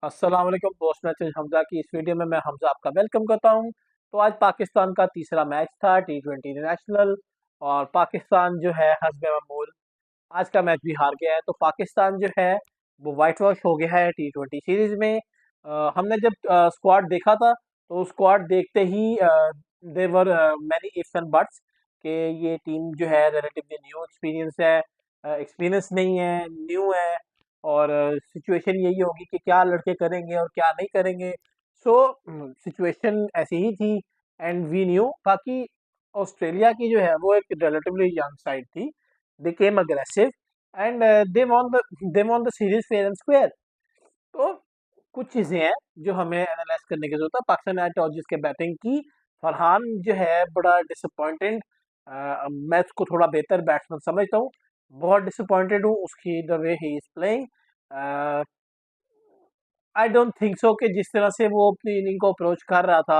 अस्सलाम वालेकुम दोस्त, मैच हमजा की इस वीडियो में मैं हमजा आपका वेलकम करता हूं। तो आज पाकिस्तान का तीसरा मैच था T20 इंटरनेशनल, और पाकिस्तान जो है हस्बे मामूल आज का मैच भी हार गया है। तो पाकिस्तान जो है वो वाइट वॉश हो गया है T20 सीरीज में। हमने जब स्क्वाड देखा था तो स्क्वाड देखते ही देवर मैनी इफ्स एंड बट्स कि ये टीम जो है रिलेटिवली न्यू एक्सपीरियंस है, एक्सपीरियंस नहीं है, न्यू है। और सिचुएशन यही होगी कि क्या लड़के करेंगे और क्या नहीं करेंगे। सो सिचुएशन ऐसी ही थी एंड वी न्यू। बाकी ऑस्ट्रेलिया की जो है वो एक रिलेटिवली यंग साइड थी, they came aggressive and they won the series fair and square. तो कुछ चीजें हैं जो हमें एनालाइज करने की जरूरत है। पाकिस्तान ने टॉस जीत के बैटिंग की। फरहान जो है बड़ा डिसअपॉइंटेड, मैं उसको थोड़ा बेहतर बैट्समैन समझता हूँ। बहुत डिसअपॉइंटेड हूँ उसकी the way he is playing. I don't think so कि जिस तरह से वो अपनी इनिंग को अप्रोच कर रहा था,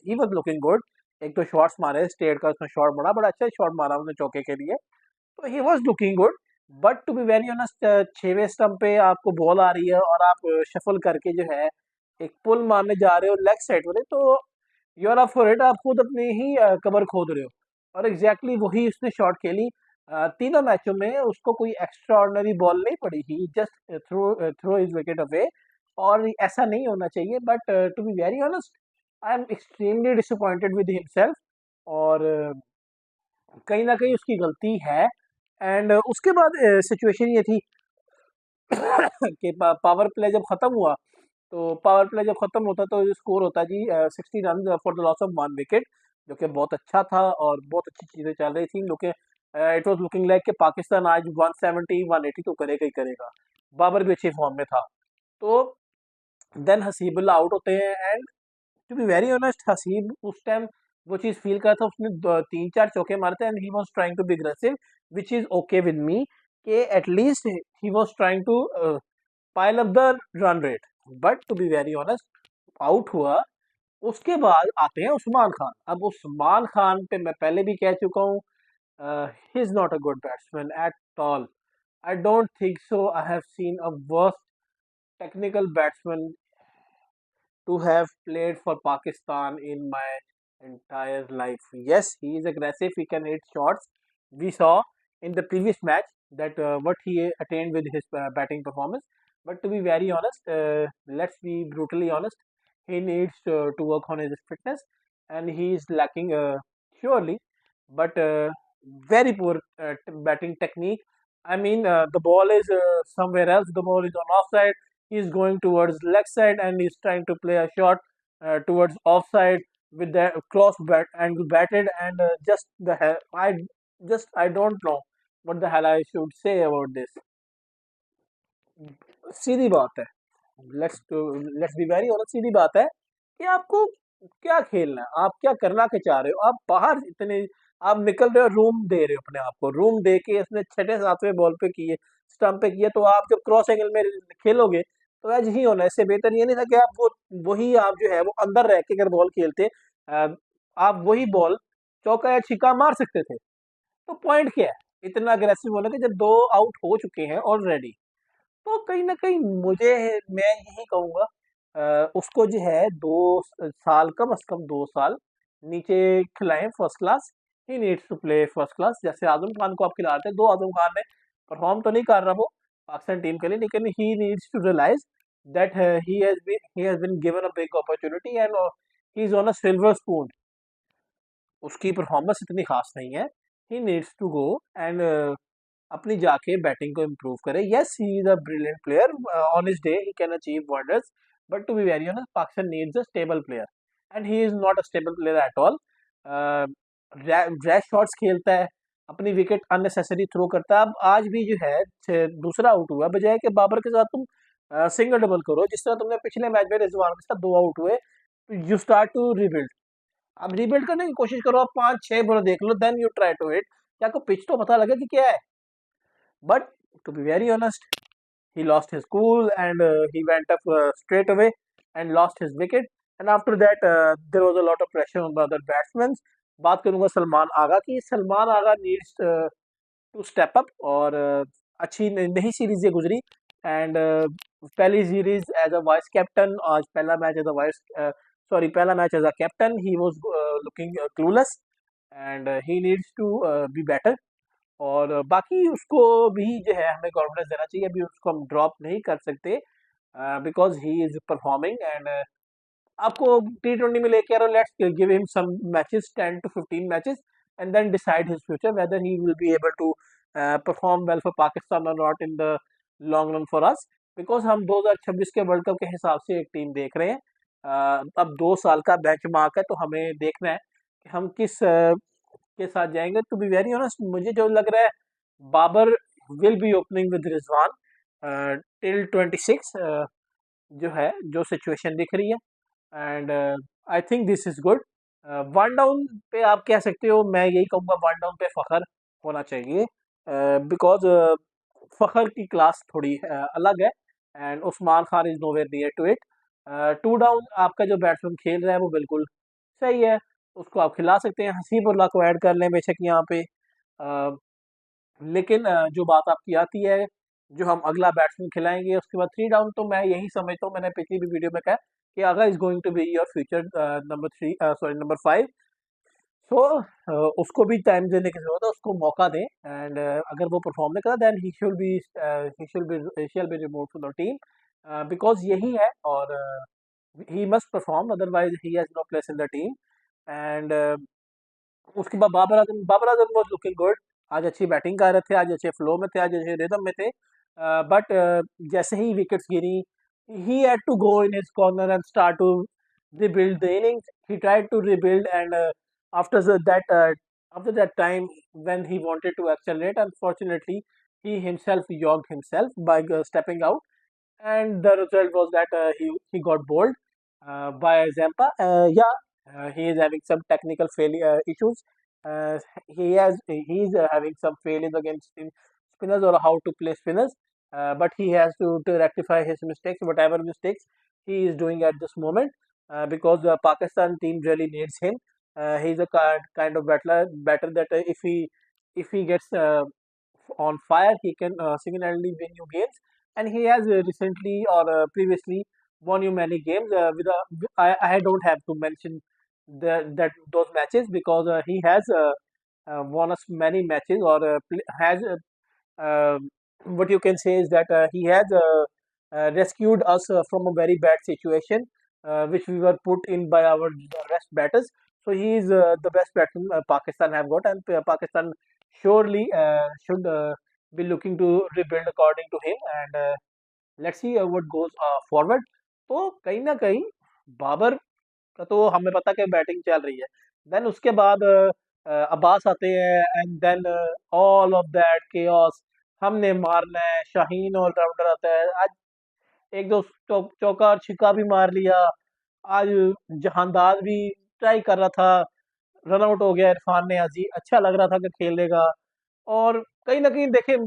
ही वाज लुकिंग गुड। एक तो शॉट्स मारे स्टेट का, उसने शॉट बड़ा बड़ा अच्छा शॉट मारा उसने चौके के लिए, तो he was looking good. But to be very honest, 6वें स्टंप पे आपको बॉल आ रही है और आप शफल करके जो है एक पुल मारने जा रहे हो लेग साइड वाले, तो you are up for it, आप खुद अपनी ही कबर खोद रहे हो। और एग्जैक्टली वही उसने शॉट खेली। तीनों मैचों में उसको कोई एक्स्ट्रा ऑर्डिनरी बॉल नहीं पड़ी, he just throw his wicket away. और ऐसा नहीं होना चाहिए, but to be very honest I am extremely disappointed with himself. और कहीं ना कहीं उसकी गलती है। एंड उसके बाद सिचुएशन ये थी कि पावर प्ले जब खत्म हुआ, तो पावर प्ले जब खत्म होता तो स्कोर होता जी 60 run for the loss of 1 wicket, जो कि बहुत अच्छा था और बहुत अच्छी चीजें चल रही थी। लोग इट वाज लुकिंग लाइक कि पाकिस्तान आज 170 180 तो करेगा ही करेगा। बाबर भी अच्छी फॉर्म में था। तो देन हसीबुल्ला आउट होते हैं and to be very honest, Haseeb उस टाइम वो चीज फील कर था। उसने 3-4 चौके मारे थे and he was trying to be aggressive, which is okay with me, कि at least he was trying to pile up the run rate. But to be very honest, out हुआ। उसके बाद आते हैं उस्मान खान। अब उस्मान खान पे मैं पहले भी कह चुका हूँ, ही is not a good batsman at all. I don't think so I have seen a worst technical batsman to have played for Pakistan in my entire life. Yes, he is aggressive. He can hit shots. We saw in the previous match that what he attained with his batting performance. But to be very honest, let's be brutally honest, he needs to work on his fitness, and he is lacking surely, but very poor batting technique. I mean, the ball is somewhere else. The ball is on offside. He's going towards leg side and he's trying to play a shot towards offside with the cross bat angle batted, and just the hell I don't know what the hell I should say about this. सीधी बात है, let's be very honest, सीधी बात है कि आपको क्या खेलना है, आप क्या करना के चाह रहे हो। आप बाहर इतने आप निकल रहे हो, रूम दे रहे हो अपने आप को, रूम दे के इसने छठे सातवें बॉल पे किए, स्टंप पे किए, तो आप जब क्रॉस एंगल में खेलोगे तो एज ही होना है। इससे बेहतर ये नहीं था कि आप वो वही आप जो है वो अंदर रह के अगर बॉल खेलते, आप वही बॉल चौका या छक्का मार सकते थे। तो पॉइंट क्या है इतना अग्रेसिव होने का जब दो आउट हो चुके हैं ऑलरेडी। तो कहीं न कहीं मुझे मैं यही कहूँगा, उसको जो है 2 साल, कम से कम 2 साल नीचे खिलाएँ first class. He needs to play first class, जैसे आज़म खान को आप खिला रहे थे। 2 आज़म खान ने परफ़ॉर्म तो नहीं कर रहा वो पाकिस्तान टीम के लिए, लेकिन he needs to realize that he has been given a big opportunity and he is on a silver spoon. उसकी परफॉर्मेंस इतनी खास नहीं है। He needs to go and अपनी जाके बैटिंग को इम्प्रूव करे। Yes, he is a brilliant player, on his day he can achieve wonders, but to be very honest Pakistan needs a stable player and he is not a stable player at all. Rash shots खेलता है, अपनी wicket unnecessary throw करता है। अब आज भी जो है दूसरा आउट हुआ, बजाय कि बाबर के साथ तुम सिंगल डबल करो जिस तरह तुमने पिछले मैच में रिजवान के साथ 2 आउट हुए, यू स्टार्ट टू रिबिल्ड। अब रीबिल्ड करने की कोशिश करो, आप 5-6 बॉल देख लो, then you try to hit, क्या आपको पिच तो पता लगे कि क्या है। But to be very honest, he lost his cool and he went up straight away and lost his wicket. And after that, there was a lot of pressure on the other batsmen. बात करूंगा सलमान आगा की। Salman Agha needs to step up, और अच्छी नहीं series ये गुजरी। And पहली series as a vice captain, आज पहला match as a vice, sorry पहला match as a captain, he was looking clueless and he needs to be better. और बाकी उसको भी जो है हमें कॉन्फिडेंस देना चाहिए, अभी उसको हम ड्रॉप नहीं कर सकते because he is performing. And आपको T20 में लेके आ रहे हो, let's give him some matches, 10 to 15 matches, and then decide his future whether he will be able to perform well for Pakistan और not in the long run for us, because हम 2026 के world cup के हिसाब से एक team देख रहे हैं। अब 2 साल का बेंचमार्क है, तो हमें देखना है कि हम किस के साथ जाएंगे। टू बी वेरी ऑनेस्ट, मुझे जो लग रहा है, Babar will be opening with Rizwan till 26, जो है जो सिचुएशन दिख रही है। And I think this is good. One down पे आप कह सकते हो, मैं यही कहूँगा वन डाउन पे फखर होना चाहिए, बिकॉज फखर की क्लास थोड़ी अलग है, and Usman Khan is nowhere near to it. Two down आपका जो बैट्समैन खेल रहा है वो बिल्कुल सही है, उसको आप खिला सकते हैं, हसीबुल्ला को ऐड कर लें बेशक यहाँ पे। लेकिन जो बात आपकी आती है, जो हम अगला बैट्समैन खिलाएंगे उसके बाद 3 डाउन, तो मैं यही समझता हूँ, मैंने पिछली भी वीडियो में कहा कि अगर is going to be your future number 3, sorry number 5, so उसको भी टाइम देने की जरूरत है, उसको मौका दें। एंड अगर वो परफॉर्म नहीं करा, then he should be remove from the team, because यही है, और he must perform, otherwise he has no place in the team. And उसके बाद Babar Azam was looking good, आज अच्छी बैटिंग कर रहे थे, आज अच्छे फ्लो में थे, आज अच्छे रिदम में थे, बट जैसे ही विकेट्स गिरी, he had to go in his corner and start to rebuild the innings. He tried to rebuild, and after that time when he wanted to accelerate, unfortunately he himself yogged himself by stepping out, and the result was that he got bowled by Zampa. Yeah, he is having some technical failure issues. Uh, he's having some failures against spinners, or how to play spinners. But he has to rectify his mistakes, whatever mistakes he is doing at this moment, because the Pakistan team really needs him. He's a kind of better that if he gets on fire, he can single-handedly win you games. And he has recently, or previously, won you many games. I don't have to mention that those matches, because he has won us many matches, or has what you can say is that he has rescued us from a very bad situation, which we were put in by our rest batters. So he is the best batsman Pakistan have got, and Pakistan surely should be looking to rebuild according to him. And let's see what goes forward. तो कहीं ना कहीं बाबर का तो हमें पता कि batting चल रही है, देन उसके बाद अब्बास आते हैं, and then all of that chaos, हमने मारना है, शाहीन ऑलराउंडर आता है, आज एक दो चौका और छिक्का भी मार लिया, आज जहांदाज भी ट्राई कर रहा था, रन आउट हो गया इरफान ने, अजी अच्छा लग रहा था कि खेलेगा, और कहीं ना कहीं देखे,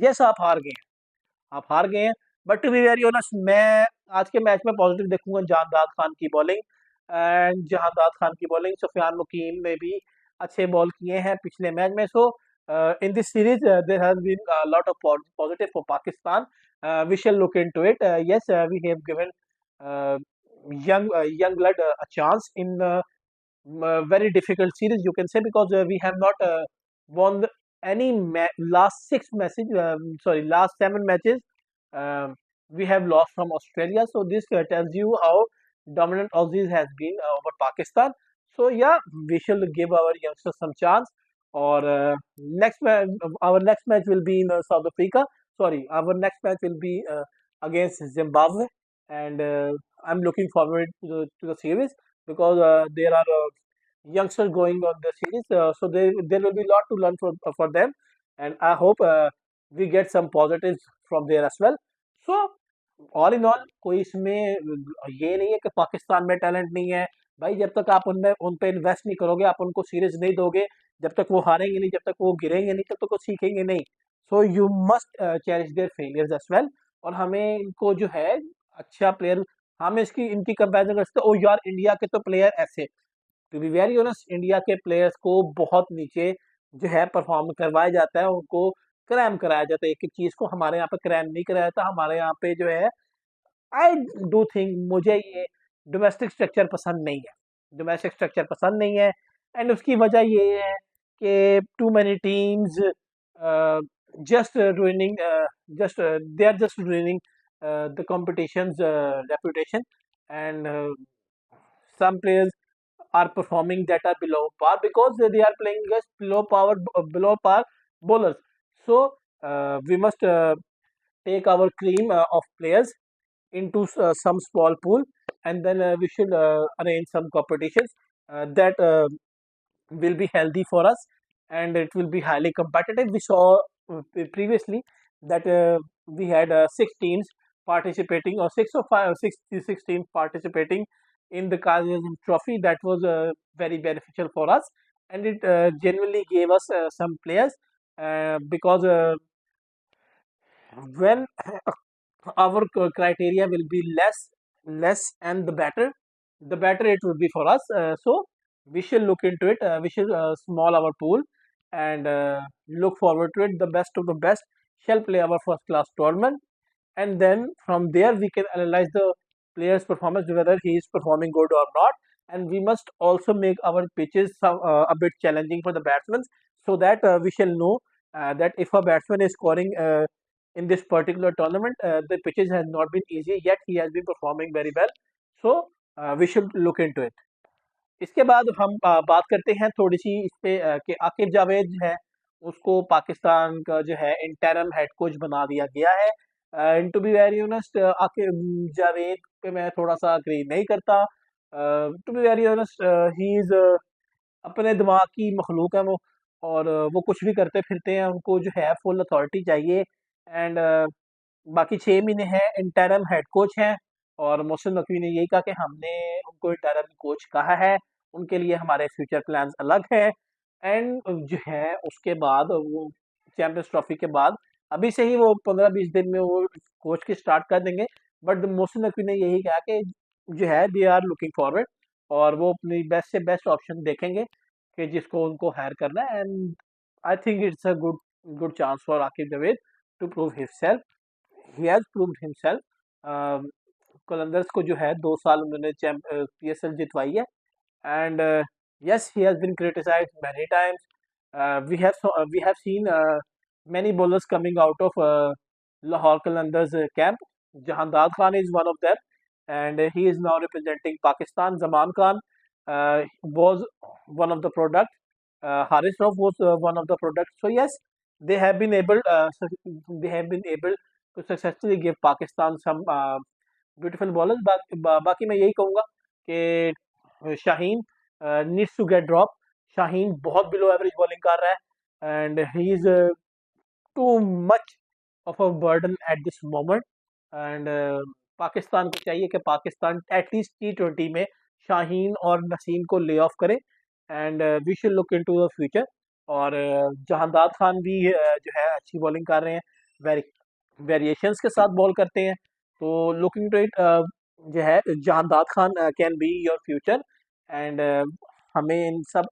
यस आप हार गए हैं। But to be very honest, मैं आज के मैच में पॉजिटिव देखूंगा जहांदाद खान की बॉलिंग, एंड जहांदाद खान की बॉलिंग, सुफियान मुकीम ने भी अच्छे बॉल किए हैं पिछले मैच में। So in this series there has been lot of positive for Pakistan, we shall look into it. Yes, we have given young blood a chance in very difficult series, you can say, because we have not won any last 6 matches, sorry, last 7 matches, we have lost from Australia. So this tells you how dominant Aussies has been over Pakistan. So yeah, we should give our youngsters some chance. Or our next match will be in South Africa. Sorry, our next match will be against Zimbabwe, and I'm looking forward to the series, because there are youngsters going on the series, so there will be a lot to learn for them, and I hope we get some positives from there as well. So all in all, कोई इसमें ये नहीं है कि पाकिस्तान में talent नहीं है। भाई जब तक आप उनमें उन पे इन्वेस्ट नहीं करोगे, आप उनको सीरीज नहीं दोगे, जब तक वो हारेंगे नहीं, जब तक वो गिरेंगे नहीं, तब तक वो सीखेंगे नहीं। So you must cherish their failures as well. और हमें इनको जो है अच्छा प्लेयर, हम इसकी इनकी कंपैरिजन कर सकते हैं, ओ यार इंडिया के तो प्लेयर ऐसे, to be very honest, India के प्लेयर्स को बहुत नीचे जो है परफॉर्म करवाया जाता है, उनको क्रैम कराया जाता है, एक एक चीज़ को हमारे यहाँ पे क्रैम नहीं कराया जाता। हमारे यहाँ पे जो है आई डू थिंक मुझे ये डोमेस्टिक स्ट्रक्चर पसंद नहीं है। डोमेस्टिक स्ट्रक्चर पसंद नहीं है एंड उसकी वजह ये है कि too many teams just ruining just they are just ruining the competition's reputation and some players are performing that are below par because they are playing against below par bowlers. So we must take our cream of players into some small pool, and then we should arrange some competitions that will be healthy for us, and it will be highly competitive. We saw previously that we had 6 teams participating, or 6 teams participating in the Kazim Trophy. That was very beneficial for us, and it genuinely gave us some players because when our criteria will be less and the better it will be for us. So we should look into it. We should small our pool and look forward to it. The best of the best shall play our first class tournament, and then from there we can analyze the player's performance, whether he is performing good or not. And we must also make our pitches a bit challenging for the batsmen, so that we shall know that if a batsman is scoring in this particular tournament, the pitches has not been easy, yet he has been performing very well. So we should look into it. इसके बाद हम बात करते हैं थोड़ी सी इस पे कि आकिब जावेद जो है उसको पाकिस्तान का जो है इंटरम हेड कोच बना दिया गया है। To be very honest, Aqib Javed पे मैं थोड़ा सा अग्री नहीं करता। To be very honest, he is अपने दिमाग की मखलूक है वो, और वो कुछ भी करते फिरते हैं, उनको जो है फुल अथॉरिटी चाहिए। एंड बाकी 6 महीने हैं, इंटरम हेड कोच हैं, और मोहसिन नकवी ने यही कहा कि हमने उनको इंटरम कोच कहा है, उनके लिए हमारे फ्यूचर प्लान्स अलग हैं। एंड जो है उसके बाद वो चैंपियंस ट्रॉफी के बाद अभी से ही वो 15-20 दिन में वो कोच की स्टार्ट कर देंगे। बट मोहसिन नकवी ने यही कहा कि जो है दे आर लुकिंग फॉरवर्ड, और वो अपनी बेस्ट से बेस्ट ऑप्शन देखेंगे कि जिसको उनको हायर करना है। And I think it's a good good chance for Aqib Javed to prove himself. He has proved himself. Qalandars को जो है 2 साल उन्होंने PSL जितवाई है। एंड yes, he has been criticized many times. We have seen many bowlers coming out of Lahore Qalandars camp. Jahandad Khan is one of them, and he is now representing Pakistan. Zaman Khan was one of the product. Haris Rauf was one of the products. So yes, they have been able to successfully give Pakistan some beautiful bowlers. बाकी मैं यही कहूँगा कि Shaheen needs to get drop. Shaheen बहुत below average bowling कर रहा है, and he is too much of a burden at this moment. And Pakistan को चाहिए कि पाकिस्तान एटलीस्ट T20 में शाहीन और नसीम को ले ऑफ करे, and we should look into the future. और जहांदाद खान भी जो है अच्छी बॉलिंग कर रहे हैं, वेरिएशंस के साथ बॉल करते हैं। तो लुकिंग टू इट जो है Jahandad Khan can be your future. And हमें इन सब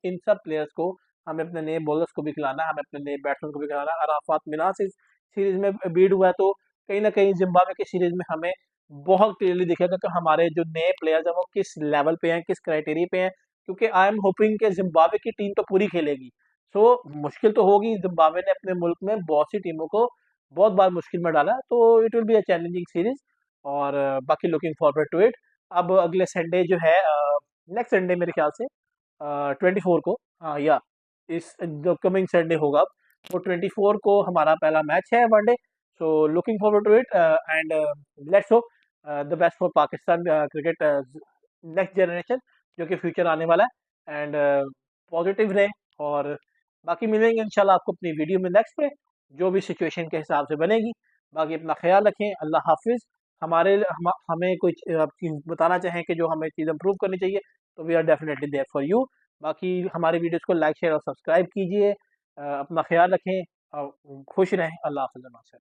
प्लेयर्स को, हमें अपने नए बॉलर्स को भी खिलाना है, हमें अपने नए बैट्समैन को भी खिलाना है। अराफात मिनास इस सीरीज में बीट हुआ है, तो कहीं ना कहीं जिम्बाब्वे की सीरीज में हमें बहुत क्लियरली दिखेगा कि हमारे जो नए प्लेयर्स हैं वो किस लेवल पे हैं, किस क्राइटेरिया पे हैं। क्योंकि आई एम होपिंग कि जिम्बाब्वे की टीम तो पूरी खेलेगी। सो मुश्किल तो होगी, जिम्बाब्वे ने अपने मुल्क में बहुत सी टीमों को बहुत बार मुश्किल में डाला, तो it will be a challenging series. और बाकी लुकिंग फॉरवर्ड टू इट। अब अगले संडे जो है, नेक्स्ट संडे मेरे ख्याल से 24 को, हाँ या इस जो कमिंग संडे होगा, अब वो 24 को हमारा पहला मैच है one day. So looking forward to it, and let's hope the best for Pakistan cricket next generation, जो कि फ्यूचर आने वाला है। एंड पॉजिटिव रहे, और बाकी मिलेंगे इंशाल्लाह आपको अपनी वीडियो में नेक्स्ट पे, जो भी सिचुएशन के हिसाब से बनेगी। बाकी अपना ख्याल रखें, अल्लाह हाफिज़। हमें कोई चीज़ बताना चाहें कि जो हमें चीज़ इम्प्रूव करनी चाहिए, तो we are definitely there for you. बाकी हमारे वीडियोज़ को लाइक शेयर और सब्सक्राइब कीजिए। अपना ख्याल रखें और खुश रहें। अल्लाह हाफ़िज़।